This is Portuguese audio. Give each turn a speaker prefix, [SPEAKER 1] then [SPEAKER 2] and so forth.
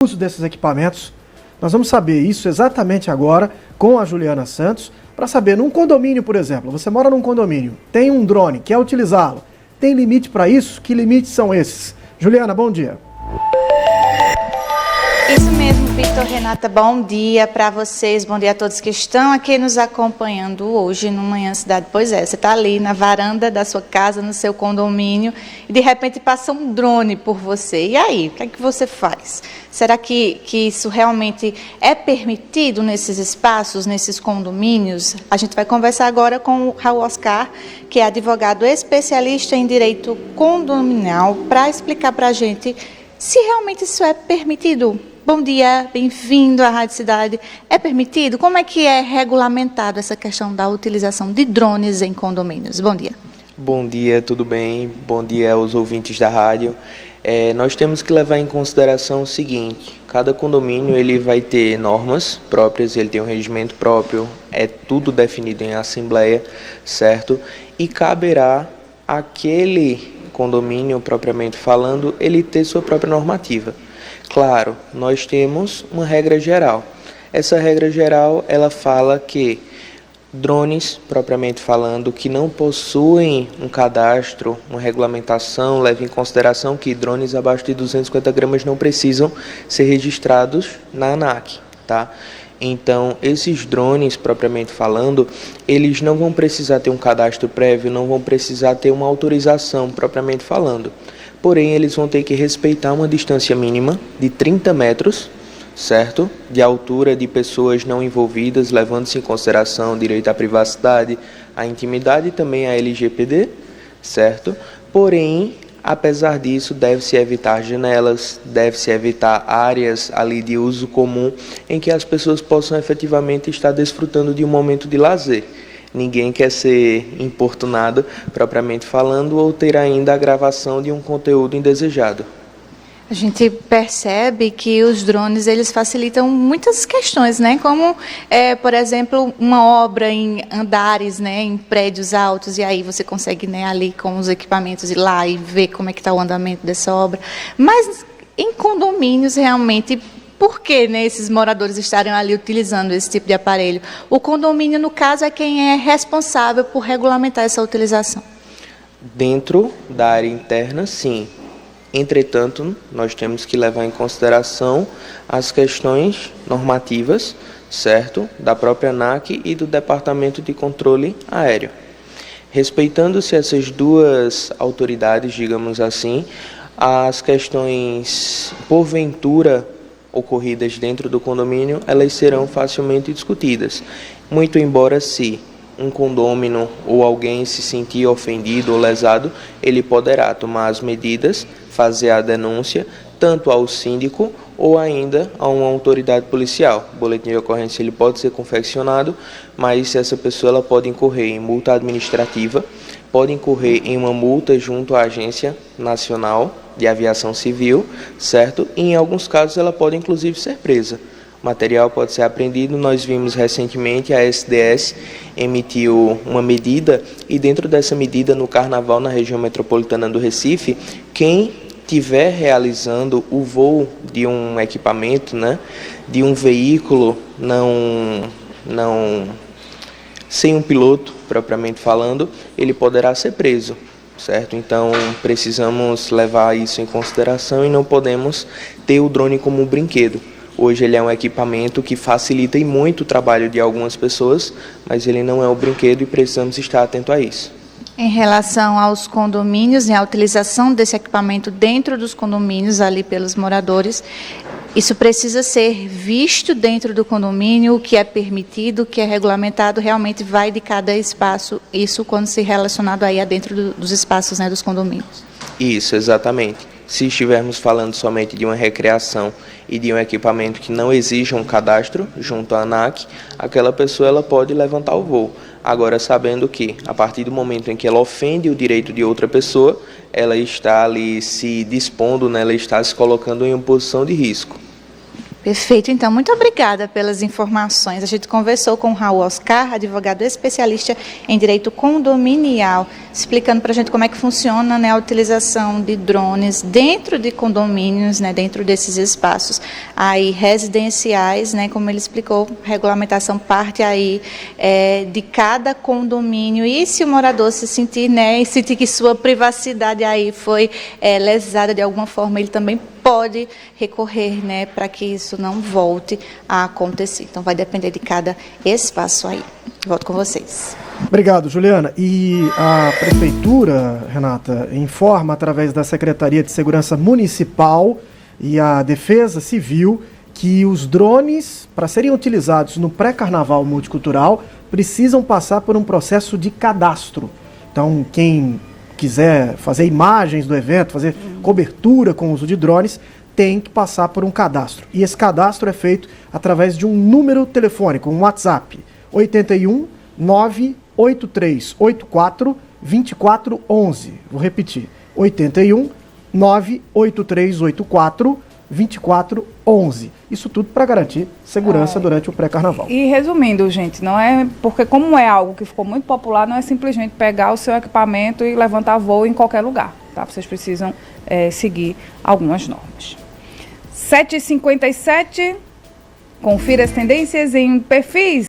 [SPEAKER 1] uso desses equipamentos. Nós vamos saber isso exatamente agora com a Juliana Santos, para saber, num condomínio, por exemplo, você mora num condomínio, tem um drone, quer utilizá-lo, tem limite para isso? Que limites são esses? Juliana, bom dia.
[SPEAKER 2] Isso mesmo, Victor, Renata, bom dia para vocês, bom dia a todos que estão aqui nos acompanhando hoje no Manhã Cidade. Pois é, você está ali na varanda da sua casa, no seu condomínio, e de repente passa um drone por você. E aí, o que é que você faz? Será que isso realmente é permitido nesses espaços, nesses condomínios? A gente vai conversar agora com o Raul Oscar, que é advogado especialista em direito condominial, para explicar para a gente se realmente isso é permitido. Bom dia, bem-vindo à Rádio Cidade. É permitido? Como é que é regulamentado essa questão da utilização de drones em condomínios? Bom dia.
[SPEAKER 3] Bom dia, tudo bem? Bom dia aos ouvintes da rádio. Nós temos que levar em consideração o seguinte: cada condomínio ele vai ter normas próprias, ele tem um regimento próprio, é tudo definido em assembleia, certo? E caberá àquele condomínio, propriamente falando, ele ter sua própria normativa. Claro, nós temos uma regra geral. Essa regra geral, ela fala que drones, propriamente falando, que não possuem um cadastro, uma regulamentação, leva em consideração que drones abaixo de 250 gramas não precisam ser registrados na ANAC, tá? Então, esses drones, propriamente falando, eles não vão precisar ter um cadastro prévio, não vão precisar ter uma autorização, propriamente falando. Porém, eles vão ter que respeitar uma distância mínima de 30 metros, certo? De altura de pessoas não envolvidas, levando-se em consideração o direito à privacidade, à intimidade e também à LGPD, certo? Porém, apesar disso, deve-se evitar janelas, deve-se evitar áreas ali de uso comum em que as pessoas possam efetivamente estar desfrutando de um momento de lazer. Ninguém quer ser importunado, propriamente falando, ou ter ainda a gravação de um conteúdo indesejado.
[SPEAKER 2] A gente percebe que os drones eles facilitam muitas questões, né? Como, por exemplo, uma obra em andares, né? Em prédios altos, e aí você consegue, né, ali com os equipamentos ir lá e ver como é que está o andamento dessa obra. Mas em condomínios, realmente, por que, né, esses moradores estarem ali utilizando esse tipo de aparelho? O condomínio, no caso, é quem é responsável por regulamentar essa utilização.
[SPEAKER 3] Dentro da área interna, sim. Entretanto, nós temos que levar em consideração as questões normativas, certo? Da própria ANAC e do Departamento de Controle Aéreo. Respeitando-se essas duas autoridades, digamos assim, as questões, porventura, ocorridas dentro do condomínio, elas serão facilmente discutidas. Muito embora se um condômino ou alguém se sentir ofendido ou lesado, ele poderá tomar as medidas, fazer a denúncia, tanto ao síndico ou ainda a uma autoridade policial. O boletim de ocorrência ele pode ser confeccionado, mas essa pessoa ela pode incorrer em multa administrativa, pode incorrer em uma multa junto à Agência Nacional de Aviação Civil, certo? E em alguns casos ela pode inclusive ser presa. O material pode ser apreendido. Nós vimos recentemente a SDS emitiu uma medida e dentro dessa medida no Carnaval na região metropolitana do Recife, quem estiver realizando o voo de um equipamento, né, de um veículo sem um piloto, propriamente falando, ele poderá ser preso, certo? Então, precisamos levar isso em consideração e não podemos ter o drone como um brinquedo. Hoje ele é um equipamento que facilita e muito o trabalho de algumas pessoas, mas ele não é um brinquedo e precisamos estar atentos a isso.
[SPEAKER 2] Em relação aos condomínios, né, a utilização desse equipamento dentro dos condomínios, ali pelos moradores, isso precisa ser visto dentro do condomínio, o que é permitido, o que é regulamentado, realmente vai de cada espaço, isso quando se relacionado aí a dentro dos espaços, né, dos condomínios.
[SPEAKER 3] Isso, exatamente. Se estivermos falando somente de uma recreação e de um equipamento que não exija um cadastro junto à ANAC, aquela pessoa ela pode levantar o voo. Agora, sabendo que, a partir do momento em que ela ofende o direito de outra pessoa, ela está ali se dispondo, né, ela está se colocando em uma posição de risco.
[SPEAKER 2] Perfeito, então, muito obrigada pelas informações. A gente conversou com o Raul Oscar, advogado especialista em direito condominial, explicando para a gente como é que funciona, né, a utilização de drones dentro de condomínios, né, dentro desses espaços aí residenciais, né, como ele explicou, a regulamentação parte aí de cada condomínio, e se o morador se sentir, né, e sentir que sua privacidade aí foi lesada de alguma forma, ele também pode recorrer, né, para que isso não volte a acontecer. Então, vai depender de cada espaço aí. Volto com vocês.
[SPEAKER 1] Obrigado, Juliana. E a Prefeitura, Renata, informa através da Secretaria de Segurança Municipal e a Defesa Civil que os drones, para serem utilizados no pré-carnaval multicultural, precisam passar por um processo de cadastro. Então, quem quiser fazer imagens do evento, fazer cobertura com o uso de drones, tem que passar por um cadastro. E esse cadastro é feito através de um número telefônico, um WhatsApp, 81 98384 2411. Vou repetir, 81 98384 2411. Isso tudo para garantir segurança durante o pré-carnaval.
[SPEAKER 4] E resumindo, gente, não é porque como é algo que ficou muito popular, não é simplesmente pegar o seu equipamento e levantar voo em qualquer lugar, tá? Vocês precisam seguir algumas normas. 7h57, confira as tendências em perfis